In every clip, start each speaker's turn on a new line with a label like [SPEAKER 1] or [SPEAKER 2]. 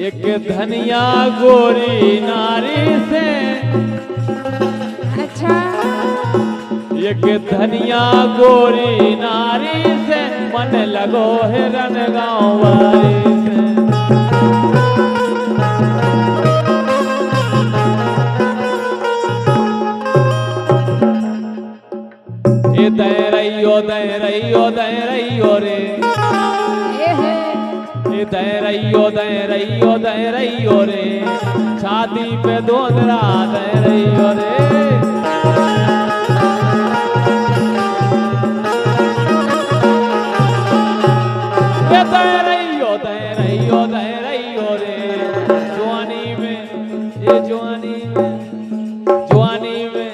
[SPEAKER 1] एक धनिया गोरी नारी से,
[SPEAKER 2] अच्छा
[SPEAKER 1] एक धनिया गोरी नारी से मन लगो हिरन गाँव वाली से। ये दे रही रे, ये दे रही रे, छाती पे दोनरा दे रही रे। ये दे रही रे, जवानी में, ये जवानी में, जवानी में,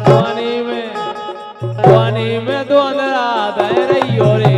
[SPEAKER 1] जवानी में, जवानी में दोनरा दे रही रे।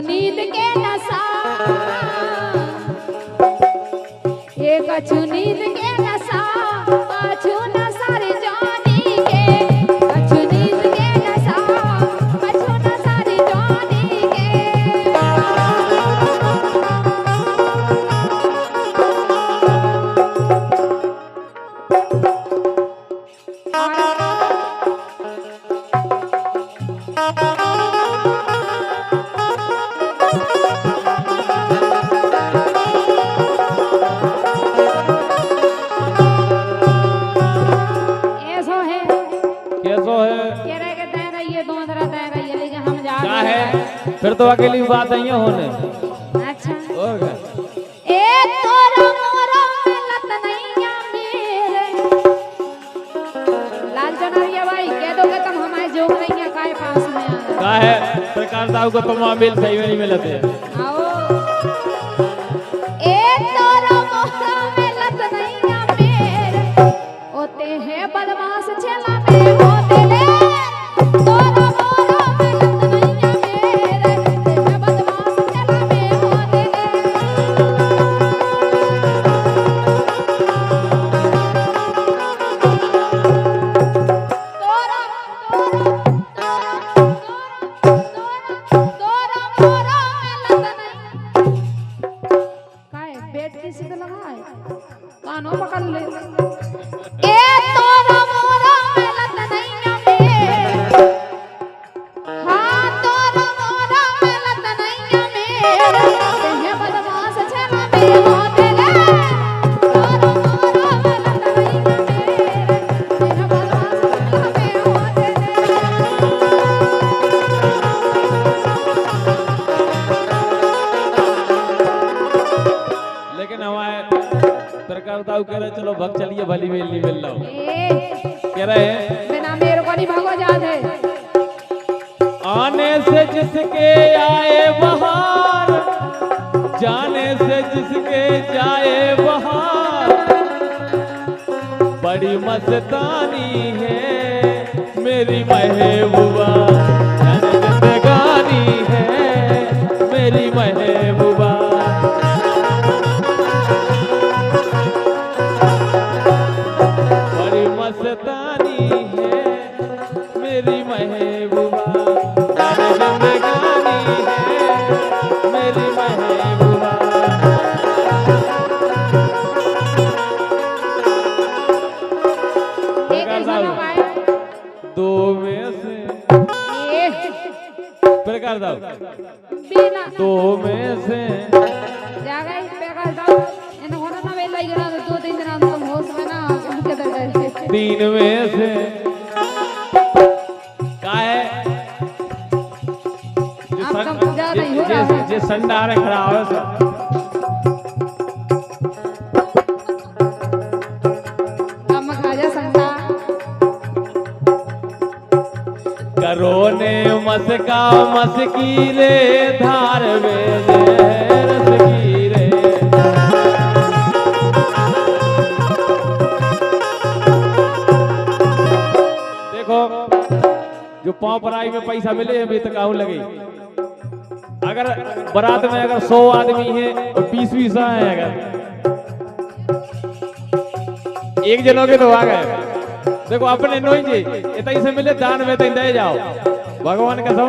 [SPEAKER 2] नींद के नशा, एक अच्छू नींद के नशा, अच्छू नशा रे जानी के, अच्छू नींद के नशा, अच्छू नशा रे जानी के।
[SPEAKER 1] फिर तो अकेली बात नहीं होने।
[SPEAKER 2] अच्छा
[SPEAKER 1] और क्या?
[SPEAKER 2] ए तोरा मोरा मिलत नैया मेरे, लाल चनरिया भाई कह दो कि तुम हमारे जोग नैया काहे पास में आ।
[SPEAKER 1] का है सरकार साहब को तुम बिल सही में नहीं मिलते।
[SPEAKER 2] आओ ए तोरा मोरा मिलत नैया मेरे, ओते है बदमाश छेला में होते ले। तोरा मोरा मिलत नैया मेरे, है बदमाश छेला में होते ले। तोरा मोरा मिलत नहीं। काय बेट किसी को लगा है, कानों पकड़ ले। ए तोरा मोरा मिलत नहीं मेरे, हाँ तोरा मोरा मिलत नहीं मेरे, है बदमाश छेला में होते ले। तोरा मोरा मिलत नहीं मेरे, है बदमाश छेला में होते ले।
[SPEAKER 1] लेकिन हमारे सरकार साहब कह रहे चलो भग चलिए भली मेल नहीं मिल रहा हूँ। कह रहे हैं
[SPEAKER 2] बिना मेरे को नहीं भागो जाते।
[SPEAKER 1] आने से जिसके आए बहार, जाने से जिसके जाए बहार, बड़ी मस्तानी है मेरी महबूबा, जिंदगानी है मेरी महबूबा। बड़ी मस्तानी है मेरी महबूबा, जिंदगानी है मेरी महबूबा। दो में से प्रकार दाओ, दो में से
[SPEAKER 2] जा गई प्रकार दाओ। इन होना ना वेला ही करा दो तीन दिन तुम होश में ना उनके दर
[SPEAKER 1] तीन में से का है
[SPEAKER 2] जो
[SPEAKER 1] संडा रे खड़ा हो सर
[SPEAKER 2] कम खा जा संडा
[SPEAKER 1] करोने मस्का मस्की रे धार में रस की रे। देखो जो पाँव पराई में पैसा मिले अभी तक आऊ लगे। अगर बारात में अगर 100 आदमी है और 20-20 है, अगर एक जनों के तो आ गए देखो अपने नोई जी इतई से मिले दान में तई दे जाओ भगवान कसम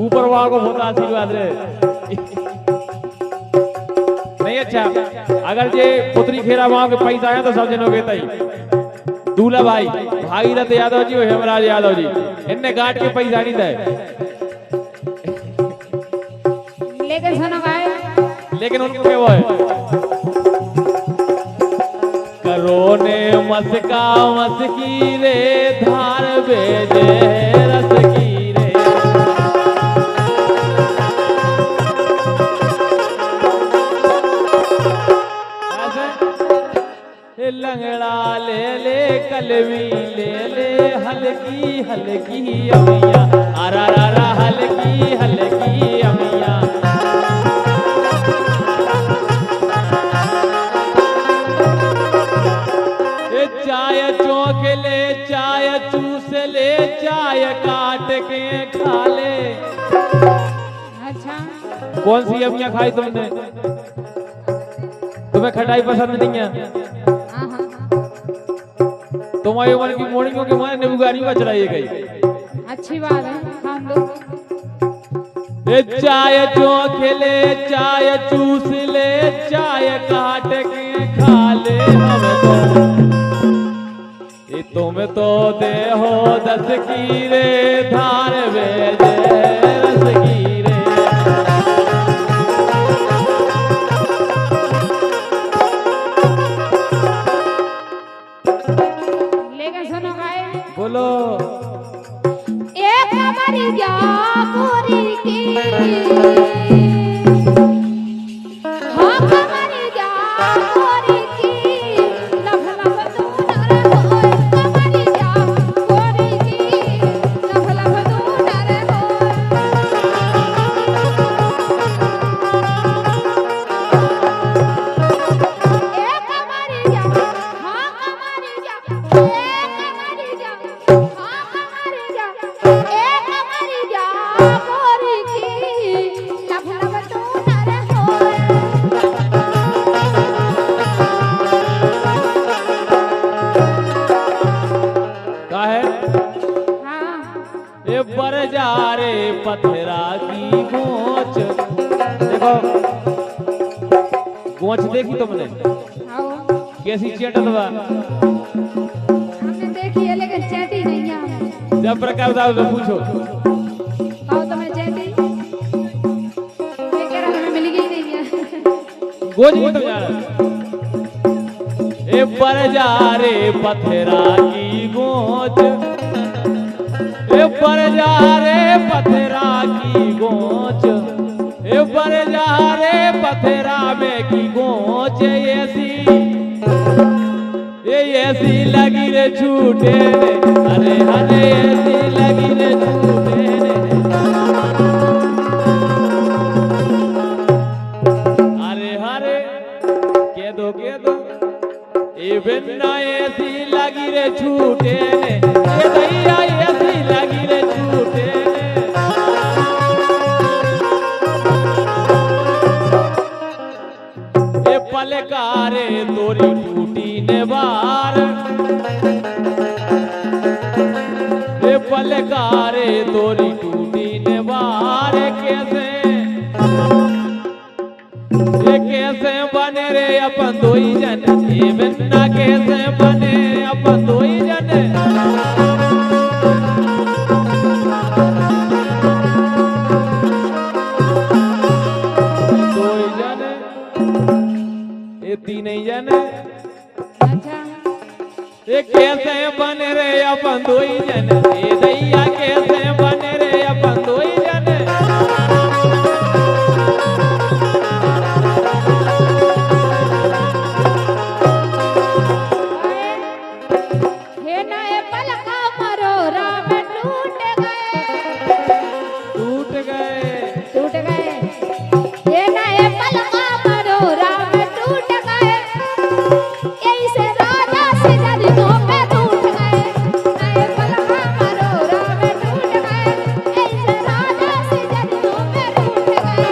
[SPEAKER 1] ऊपर वाला को होता आशीर्वाद रे नहीं अच्छा अगर ये पुत्री खेरा वहां के पैसा है तो सब जनों के तई दूल्हा भाई भागीरथ यादव जी और हेमराज यादव जी इनने गांठ के पैसा नहीं दे
[SPEAKER 2] लेकिन सुनो गाय
[SPEAKER 1] लेकिन उनको क्या वो है करोने मस्का मस्की रे धार बेजे रस की रे ऐसे लंगड़ा ले ले कलवी ले ले हल्की हल्की अमिया आरा रा रा हल्की हल्की अमिया चाय चौक ले चाय चूस ले चाय काट के खा ले
[SPEAKER 2] अच्छा
[SPEAKER 1] कौन सी अमियाँ खाई तुमने तुम्हें खटाई पसंद नहीं है
[SPEAKER 2] हाँ हाँ
[SPEAKER 1] तुम्हारी उम्र की मोड़ियों के मारे निबुगानी में चलाई गई
[SPEAKER 2] अच्छी बात है खान दो
[SPEAKER 1] चाय चौक ले चाय चूस ले चाय काट के खा ले तुम तो दे हो 10 की रे धार बेजे रस की रे
[SPEAKER 2] लेकिन सुनो गाय
[SPEAKER 1] बोलो
[SPEAKER 2] एक हमारी क्या गोरी की हाँ हमारी क्या गोरी की लभ लभ तू नर होए हमारी क्या गोरी की लभ लभ तू नर होए एक हमारी क्या हाँ हमारी क्या एक हमारी क्या हाँ हमारी क्या एक हमारी क्या गोरी की लभ लभ तू नर होए
[SPEAKER 1] का है
[SPEAKER 2] हाँ
[SPEAKER 1] ये बरजारे पथरा की गोच देखो गोच देखी तुमने
[SPEAKER 2] आओ
[SPEAKER 1] कैसी चेटत बा
[SPEAKER 2] हमने देखी है लेकिन चैटी नहीं है हमें
[SPEAKER 1] जब प्रकार साहब से पूछो
[SPEAKER 2] आओ तो मैं चैटी ये कह रहा हमें मिल गई नहीं है
[SPEAKER 1] गोच नहीं तुम जाना ए बरजारे पथरा की गोच ए बरजारे पथरा की गोच ए बरजारे पथरा में की गोच ऐसी लगी रे छूटे रे अरे अरे ऐसी लगी रे छूटे रे अरे हरे के दो ए बिन्ना ऐसी लगी रे छूटे ने ए दैया ऐसी लगी रे छूटे ने ए पलकारे तोरी टूटी ने बार ए पलकारे तोरी टूटी ने बार कैसे बने रे अपन दोई जन ए बिन्ना कैसे बने अपन दोई जन दोई जन ए तीन जन
[SPEAKER 2] अच्छा
[SPEAKER 1] ए कैसे बने रे अपन दोई जन ए दैया कैसे बने रे अपन दोई जन
[SPEAKER 2] हे नए पलका मरोरा में टूट गए हे नए पलका मरोरा में टूट गए ऐसे राजा से जरियों पे टूट गए नए पलका मरोरा में टूट गए ऐसे राजा से जरियों पे टूट गए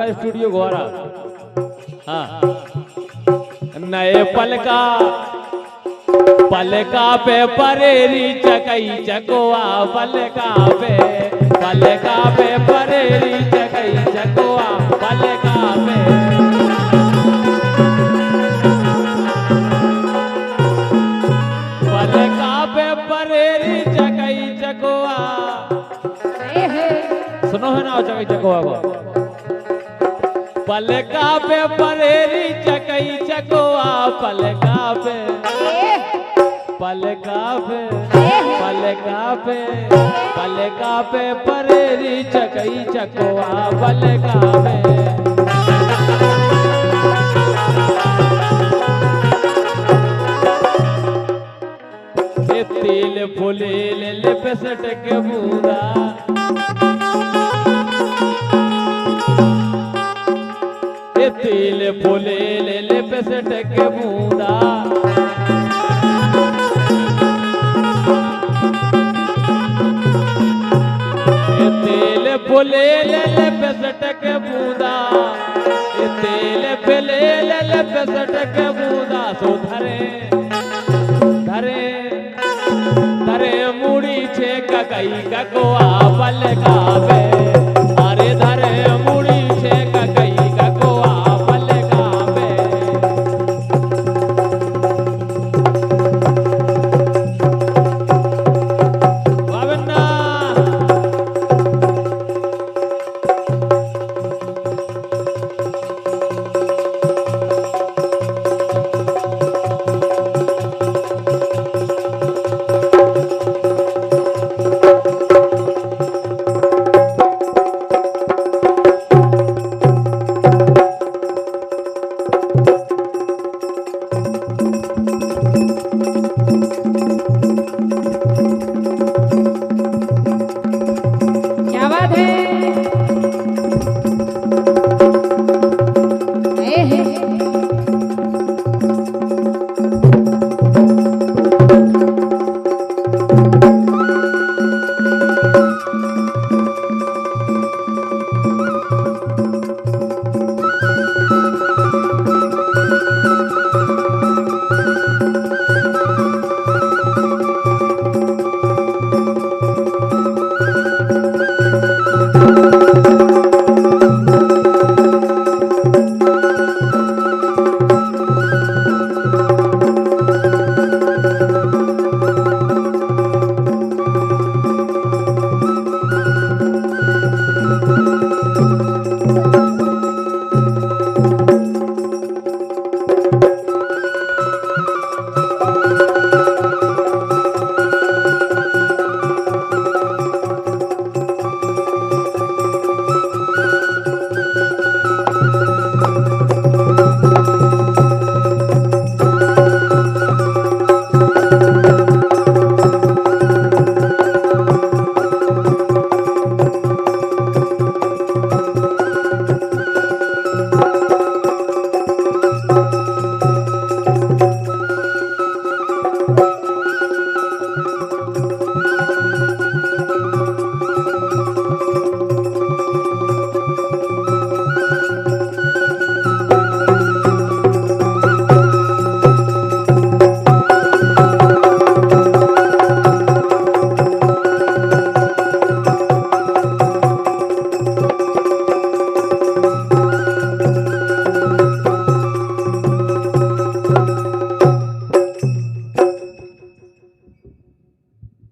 [SPEAKER 1] का स्टूडियो घोरा। हाँ नए पलका पलका पे परेरी चकई चकोआ पलका पे परेरी चकई चकोआ पलका पे परेरी चकई चकोआ। सुनो है ना चकई चकोआ को। पलका पे परेरी चकई चकोआ पलका पे परेरी चकई चकोआ पलका पे। तिल फुले लिपसट के बूंदा तिल फुले लिपसट के बूंदा तिल फुले लिपसट के बूंदा तिल फुले लिपसट के बूंदा सो धरे मुड़ी छे ककई ककोआ पलका पे अरे धरे मुड़ी छे ककई ककोआ पलका पे। बाबन्ना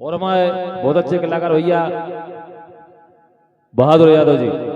[SPEAKER 1] और हमारे बहुत अच्छे कलाकार भैया बहादुर यादव जी